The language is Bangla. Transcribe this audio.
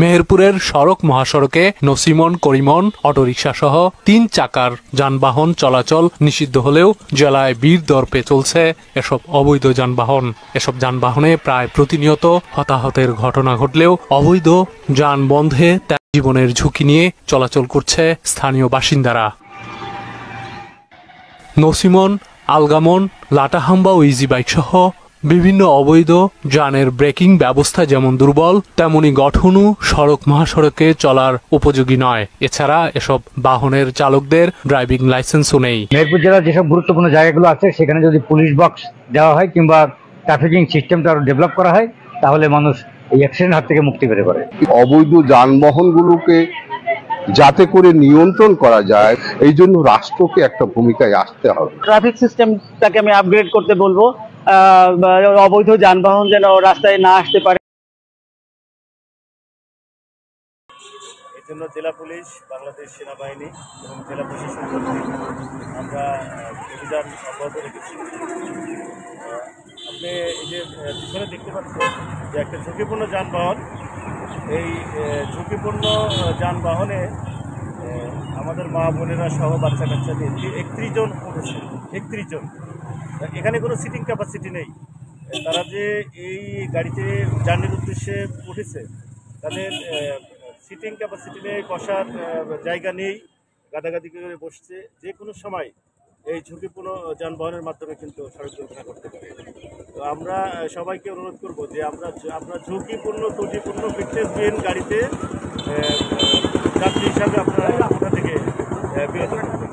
মেহেরপুরের সড়ক মহাসড়কে নসিমন, করিমন অটোরিকশা সহ 3 চাকার যানবাহন চলাচল নিষিদ্ধ হলেও জেলায় বীর দর্পে চলছে এসব অবৈধ যানবাহন। এসব যানবাহনে প্রায় প্রতিনিয়ত হতাহতের ঘটনা ঘটলেও অবৈধ যান বন্ধে জীবনের ঝুঁকি নিয়ে চলাচল করছে স্থানীয় বাসিন্দারা। নসিমন, আলগামন, লাটাহাম্বা ও ইজি বাইক সহ বিভিন্ন অবৈধ যানের ব্রেকিং ব্যবস্থা যেমন দুর্বল, তেমনি গঠনও সড়ক মহাসড়কে চলার উপযোগী নয়। এছাড়া এসব বাহনের চালকদের ড্রাইভিং লাইসেন্সও নেই। মেহেরপুর জেলার যেসব গুরুত্বপূর্ণ জায়গাগুলো আছে সেখানে যদি পুলিশ বক্স দেওয়া হয় কিংবা ট্রাফিকিং সিস্টেমটা আরো ডেভেলপ করা হয় তাহলে মানুষ এই অ্যাক্সিডেন্ট হাত থেকে মুক্তি পেতে পারে। অবৈধ যানবাহনগুলোকে যাতে করে নিয়ন্ত্রণ করা যায় এই জন্য রাষ্ট্রকে একটা ভূমিকায় আসতে হবে। ট্রাফিক সিস্টেমটাকে আমি আপগ্রেড করতে বলবো, অবৈধ যানবাহন যেন রাস্তায় না আসতে পারে। এই জন্য জেলা পুলিশ, বাংলাদেশ সেনাবাহিনী এবং জেলা প্রশাসন আমরা অভিযান অব্যাহত রেখেছি। আপনি এই যে পিছনে দেখতে পাচ্ছেন যে একটা ঝুঁকিপূর্ণ যানবাহন, এই ঝুঁকিপূর্ণ যানবাহনে আমাদের মা বোনেরা সহ বাচ্চা কাচ্চা নিয়ে 31 জন উঠেছে। 31 জন, এখানে কোনো সিটিং ক্যাপাসিটি নেই। তারা যে এই গাড়িতে জার্নির উদ্দেশ্যে উঠেছে তাদের সিটিং ক্যাপাসিটি নেই, বসার জায়গা নেই, গাদাগাদি করে বসছে। যে কোনো সময় এই ঝুঁকিপূর্ণ যানবাহনের মাধ্যমে কিন্তু সড়ক দুর্ঘটনা করতে পারে। তো আমরা সবাইকে অনুরোধ করব যে আমরা ঝুঁকিপূর্ণ, ত্রুটিপূর্ণ, ফিটনেসবিহীন গাড়িতে যাত্রী হিসাবে আপনারা থেকে বিরত থাকবেন।